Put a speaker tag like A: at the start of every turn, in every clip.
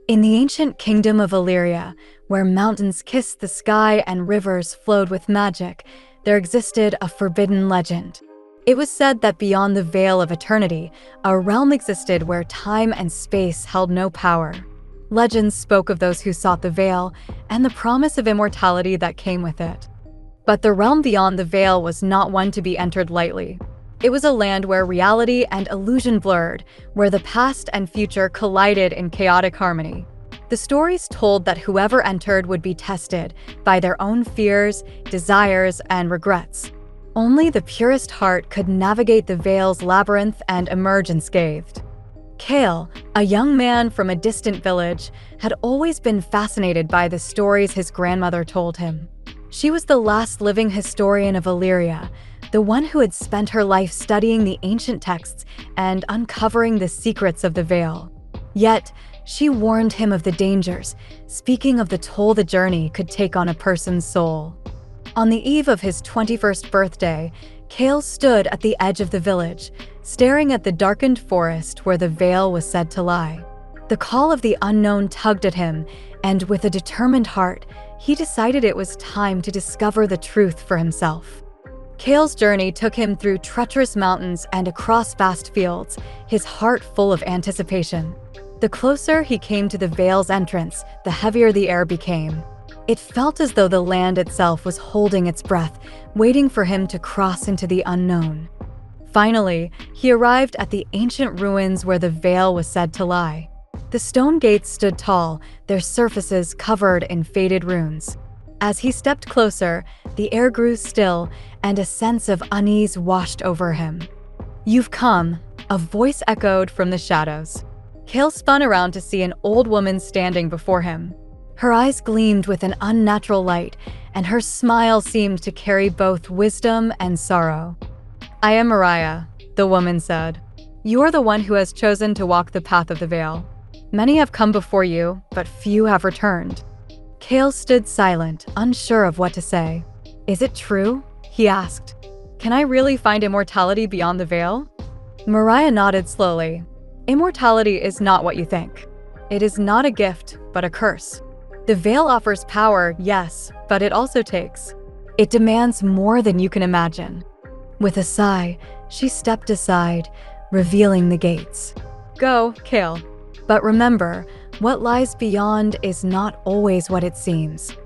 A: In the ancient kingdom of Eldoria, where mountains kissed the sky and rivers flowed with magic, there existed a forbidden legend. It was said that beyond the veil of eternity, a realm existed where time and space held no power. Legends spoke of those who sought the veil and the promise of immortality that came with it. But the realm beyond the veil was not one to be entered lightly. It was a land where reality and illusion blurred, where the past and future collided in chaotic harmony. The stories told that whoever entered would be tested by their own fears, desires, and regrets. Only the purest heart could navigate the veil's labyrinth and emerge unscathed. Kale, a young man from a distant village, had always been fascinated by the stories his grandmother told him. She was the last living historian of Eldoria, the one who had spent her life studying the ancient texts and uncovering the secrets of the veil. Yet, she warned him of the dangers, speaking of the toll the journey could take on a person's soul. On the eve of his 21st birthday, Kale stood at the edge of the village, staring at the darkened forest where the veil was said to lie. The call of the unknown tugged at him, and with a determined heart, he decided it was time to discover the truth for himself. Kale's journey took him through treacherous mountains and across vast fields, his heart full of anticipation. The closer he came to the veil's entrance, the heavier the air became. It felt as though the land itself was holding its breath, waiting for him to cross into the unknown. Finally, he arrived at the ancient ruins where the veil was said to lie. The stone gates stood tall, their surfaces covered in faded runes. As he stepped closer, the air grew still, and a sense of unease washed over him. "You've come," a voice echoed from the shadows. Kale spun around to see an old woman standing before him. Her eyes gleamed with an unnatural light, and her smile seemed to carry both wisdom and sorrow. "I am Mariah," the woman said. "You are the one who has chosen to walk the path of the veil. Many have come before you, but few have returned." Kale stood silent, unsure of what to say. "Is it true?" he asked. "Can I really find immortality beyond the veil?" Mariah nodded slowly. "Immortality is not what you think. It is not a gift, but a curse. The veil offers power, yes, but it also takes. It demands more than you can imagine." With a sigh, she stepped aside, revealing the gates. "Go, Kale. But remember, what lies beyond is not always what it seems."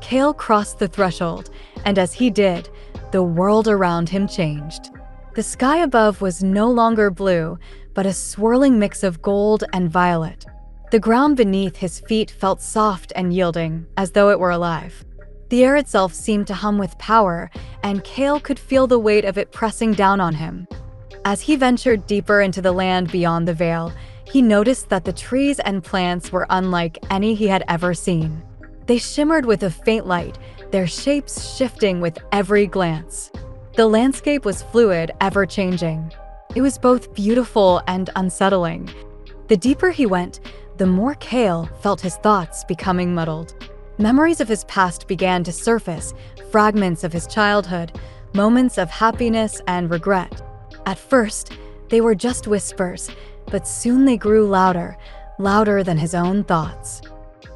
A: Kale crossed the threshold, and as he did, the world around him changed. The sky above was no longer blue, but a swirling mix of gold and violet. The ground beneath his feet felt soft and yielding, as though it were alive. The air itself seemed to hum with power, and Kale could feel the weight of it pressing down on him. As he ventured deeper into the land beyond the veil, he noticed that the trees and plants were unlike any he had ever seen. They shimmered with a faint light, their shapes shifting with every glance. The landscape was fluid, ever-changing. It was both beautiful and unsettling. The deeper he went, the more Kale felt his thoughts becoming muddled. Memories of his past began to surface, fragments of his childhood, moments of happiness and regret. At first, they were just whispers, but soon they grew louder, louder than his own thoughts.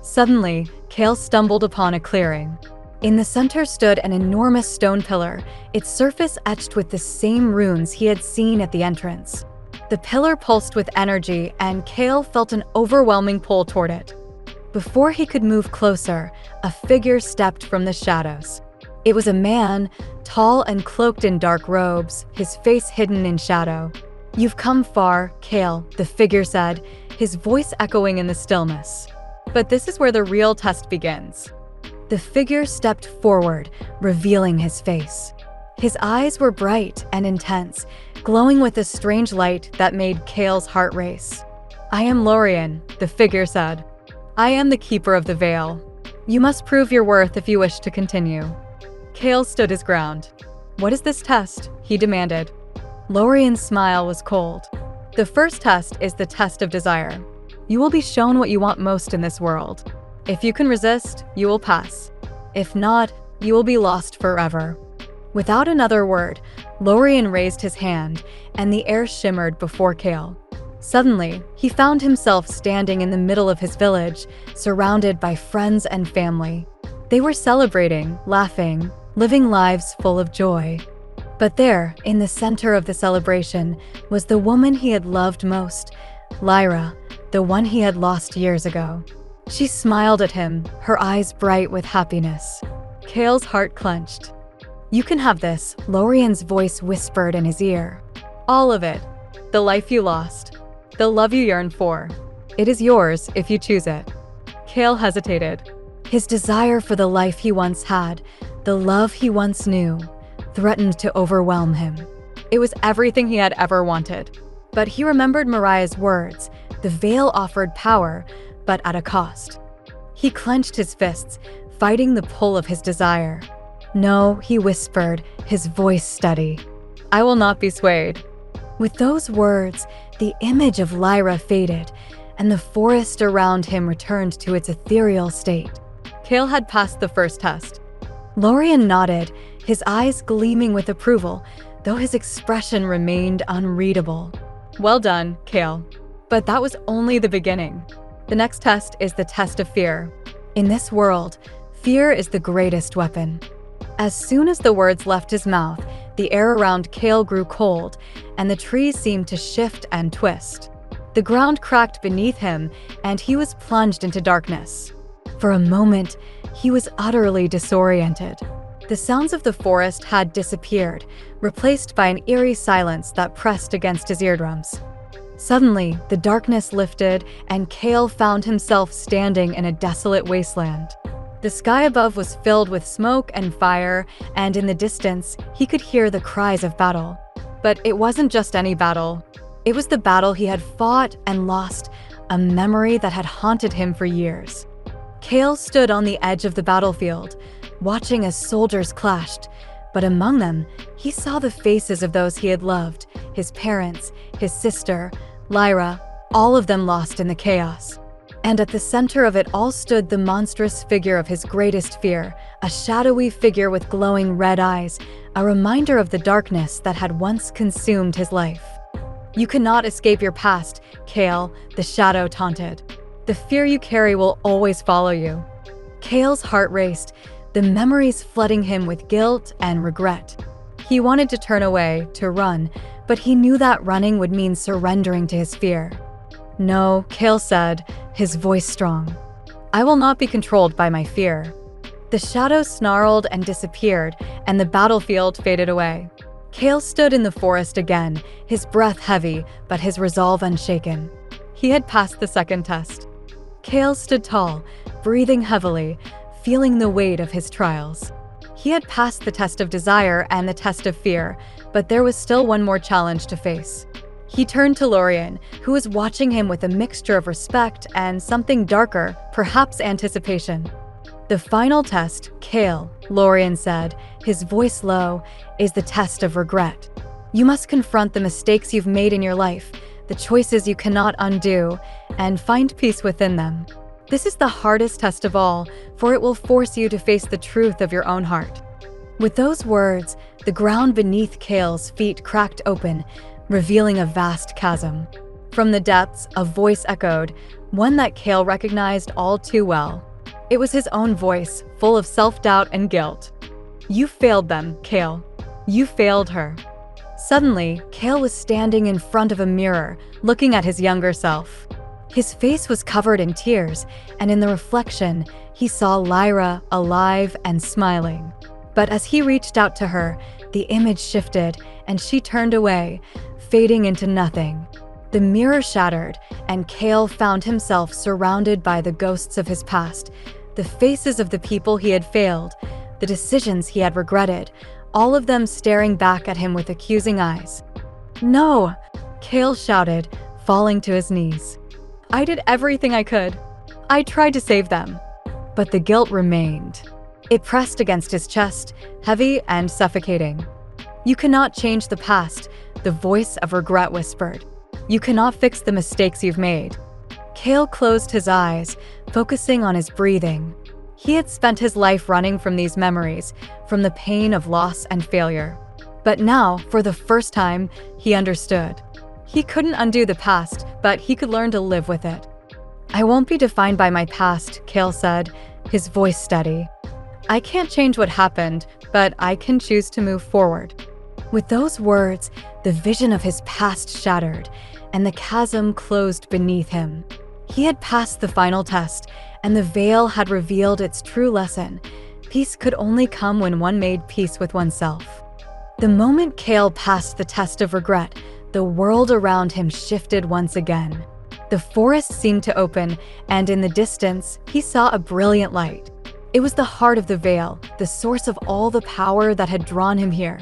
A: Suddenly, Kale stumbled upon a clearing. In the center stood an enormous stone pillar, its surface etched with the same runes he had seen at the entrance. The pillar pulsed with energy, and Kale felt an overwhelming pull toward it. Before he could move closer, a figure stepped from the shadows. It was a man, tall and cloaked in dark robes, his face hidden in shadow. "You've come far, Kale," the figure said, his voice echoing in the stillness. "But this is where the real test begins." The figure stepped forward, revealing his face. His eyes were bright and intense, glowing with a strange light that made Kale's heart race. "I am Lorian," the figure said. "I am the keeper of the veil. You must prove your worth if you wish to continue." Kale stood his ground. "What is this test?" he demanded. Lorian's smile was cold. "The first test is the test of desire. You will be shown what you want most in this world. If you can resist, you will pass. If not, you will be lost forever." Without another word, Lorian raised his hand, and the air shimmered before Kale. Suddenly, he found himself standing in the middle of his village, surrounded by friends and family. They were celebrating, laughing, living lives full of joy. But there, in the center of the celebration, was the woman he had loved most, Liora, the one he had lost years ago. She smiled at him, her eyes bright with happiness. Kale's heart clenched. "You can have this," Lorian's voice whispered in his ear. "All of it. The life you lost. The love you yearn for. It is yours if you choose it." Kale hesitated. His desire for the life he once had, the love he once knew, threatened to overwhelm him. It was everything he had ever wanted. But he remembered Mariah's words. The veil offered power, but at a cost. He clenched his fists, fighting the pull of his desire. "No," he whispered, his voice steady. "I will not be swayed." With those words, the image of Liora faded, and the forest around him returned to its ethereal state. Kale had passed the first test. Lorian nodded, his eyes gleaming with approval, though his expression remained unreadable. "Well done, Kale." But that was only the beginning. The next test is the test of fear. In this world, fear is the greatest weapon. As soon as the words left his mouth, the air around Kale grew cold, and the trees seemed to shift and twist. The ground cracked beneath him, and he was plunged into darkness. For a moment, he was utterly disoriented. The sounds of the forest had disappeared, replaced by an eerie silence that pressed against his eardrums. Suddenly, the darkness lifted, and Kale found himself standing in a desolate wasteland. The sky above was filled with smoke and fire, and in the distance, he could hear the cries of battle. But it wasn't just any battle. It was the battle he had fought and lost, a memory that had haunted him for years. Kale stood on the edge of the battlefield, watching as soldiers clashed, but among them, he saw the faces of those he had loved, his parents, his sister, Liora, all of them lost in the chaos. And at the center of it all stood the monstrous figure of his greatest fear, a shadowy figure with glowing red eyes, a reminder of the darkness that had once consumed his life. "You cannot escape your past, Kale," the shadow taunted. "The fear you carry will always follow you." Kale's heart raced, the memories flooding him with guilt and regret. He wanted to turn away, to run, but he knew that running would mean surrendering to his fear. "No," Kale said, his voice strong. "I will not be controlled by my fear." The shadow snarled and disappeared, and the battlefield faded away. Kale stood in the forest again, his breath heavy, but his resolve unshaken. He had passed the second test. Kale stood tall, breathing heavily, feeling the weight of his trials. He had passed the test of desire and the test of fear, but there was still one more challenge to face. He turned to Lorian, who was watching him with a mixture of respect and something darker, perhaps anticipation. "The final test, Kale," Lorian said, his voice low, "is the test of regret. You must confront the mistakes you've made in your life, the choices you cannot undo, and find peace within them. This is the hardest test of all, for it will force you to face the truth of your own heart." With those words, the ground beneath Kale's feet cracked open, revealing a vast chasm. From the depths, a voice echoed, one that Kale recognized all too well. It was his own voice, full of self-doubt and guilt. "You failed them, Kale. You failed her." Suddenly, Kale was standing in front of a mirror, looking at his younger self. His face was covered in tears, and in the reflection, he saw Liora alive and smiling. But as he reached out to her, the image shifted, and she turned away, fading into nothing. The mirror shattered, and Kale found himself surrounded by the ghosts of his past, the faces of the people he had failed, the decisions he had regretted, all of them staring back at him with accusing eyes. "No!" Kale shouted, falling to his knees. "I did everything I could. I tried to save them." But the guilt remained. It pressed against his chest, heavy and suffocating. "You cannot change the past," the voice of regret whispered. "You cannot fix the mistakes you've made." Kale closed his eyes, focusing on his breathing. He had spent his life running from these memories, from the pain of loss and failure. But now, for the first time, he understood. He couldn't undo the past, but he could learn to live with it. "I won't be defined by my past," Kale said, his voice steady. "I can't change what happened, but I can choose to move forward." With those words, the vision of his past shattered, and the chasm closed beneath him. He had passed the final test, and the veil had revealed its true lesson. Peace could only come when one made peace with oneself. The moment Kale passed the test of regret, the world around him shifted once again. The forest seemed to open, and in the distance, he saw a brilliant light. It was the heart of the veil, the source of all the power that had drawn him here.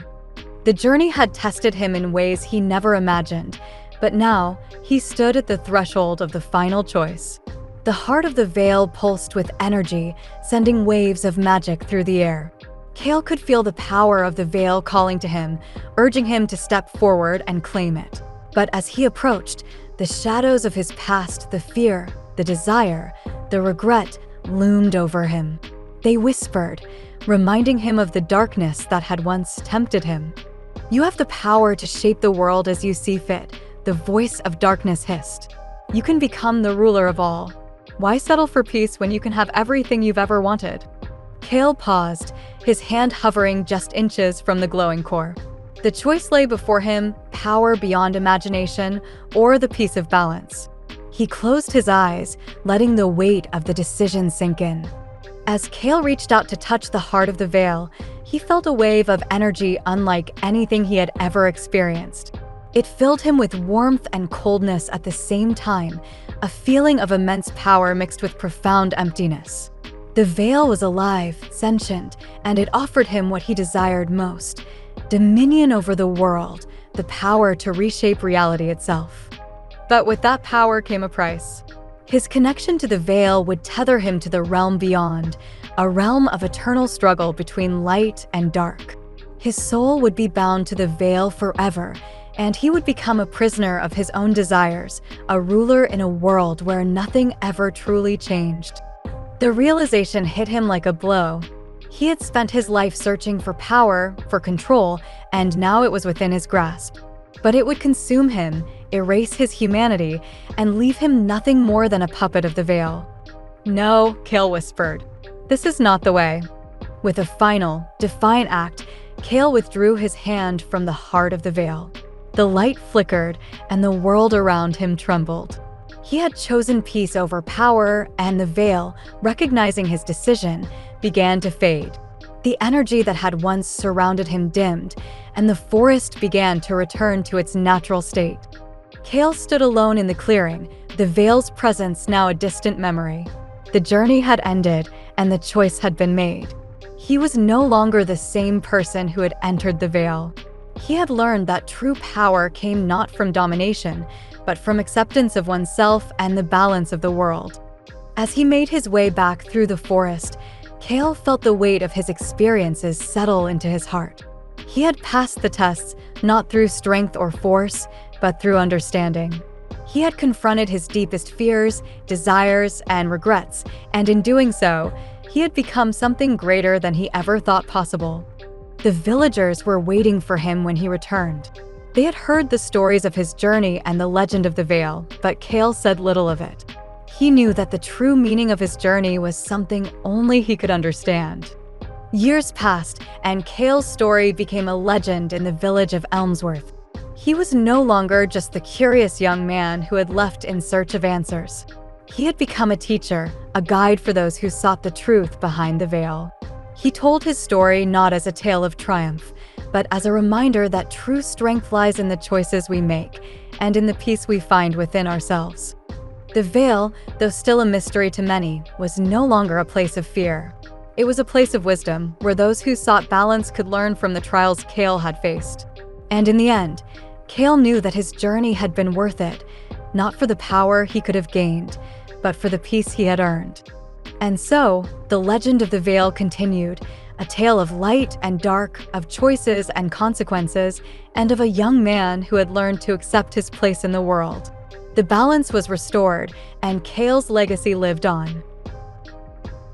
A: The journey had tested him in ways he never imagined, but now he stood at the threshold of the final choice. The heart of the veil pulsed with energy, sending waves of magic through the air. Kale could feel the power of the veil calling to him, urging him to step forward and claim it. But as he approached, the shadows of his past, the fear, the desire, the regret, loomed over him. They whispered, reminding him of the darkness that had once tempted him. "You have the power to shape the world as you see fit," the voice of darkness hissed. "You can become the ruler of all. Why settle for peace when you can have everything you've ever wanted?" Kale paused, his hand hovering just inches from the glowing core. The choice lay before him: power beyond imagination or the peace of balance. He closed his eyes, letting the weight of the decision sink in. As Kale reached out to touch the heart of the veil, he felt a wave of energy unlike anything he had ever experienced. It filled him with warmth and coldness at the same time, a feeling of immense power mixed with profound emptiness. The veil was alive, sentient, and it offered him what he desired most: dominion over the world, the power to reshape reality itself. But with that power came a price. His connection to the veil would tether him to the realm beyond, a realm of eternal struggle between light and dark. His soul would be bound to the veil forever, and he would become a prisoner of his own desires, a ruler in a world where nothing ever truly changed. The realization hit him like a blow. He had spent his life searching for power, for control, and now it was within his grasp. But it would consume him, erase his humanity, and leave him nothing more than a puppet of the veil. "No," Kale whispered. "This is not the way." With a final, defiant act, Kale withdrew his hand from the heart of the veil. The light flickered, and the world around him trembled. He had chosen peace over power, and the veil, recognizing his decision, began to fade. The energy that had once surrounded him dimmed, and the forest began to return to its natural state. Kale stood alone in the clearing, the veil's presence now a distant memory. The journey had ended, and the choice had been made. He was no longer the same person who had entered the veil. He had learned that true power came not from domination, but from acceptance of oneself and the balance of the world. As he made his way back through the forest, Kale felt the weight of his experiences settle into his heart. He had passed the tests not through strength or force, but through understanding. He had confronted his deepest fears, desires, and regrets, and in doing so, he had become something greater than he ever thought possible. The villagers were waiting for him when he returned. They had heard the stories of his journey and the legend of the veil, but Kale said little of it. He knew that the true meaning of his journey was something only he could understand. Years passed, and Kale's story became a legend in the village of Elmsworth. He was no longer just the curious young man who had left in search of answers. He had become a teacher, a guide for those who sought the truth behind the veil. He told his story not as a tale of triumph, but as a reminder that true strength lies in the choices we make and in the peace we find within ourselves. The veil, though still a mystery to many, was no longer a place of fear. It was a place of wisdom, where those who sought balance could learn from the trials Kale had faced. And in the end, Kale knew that his journey had been worth it, not for the power he could have gained, but for the peace he had earned. And so, the legend of the veil continued, a tale of light and dark, of choices and consequences, and of a young man who had learned to accept his place in the world. The balance was restored, and Kale's legacy lived on.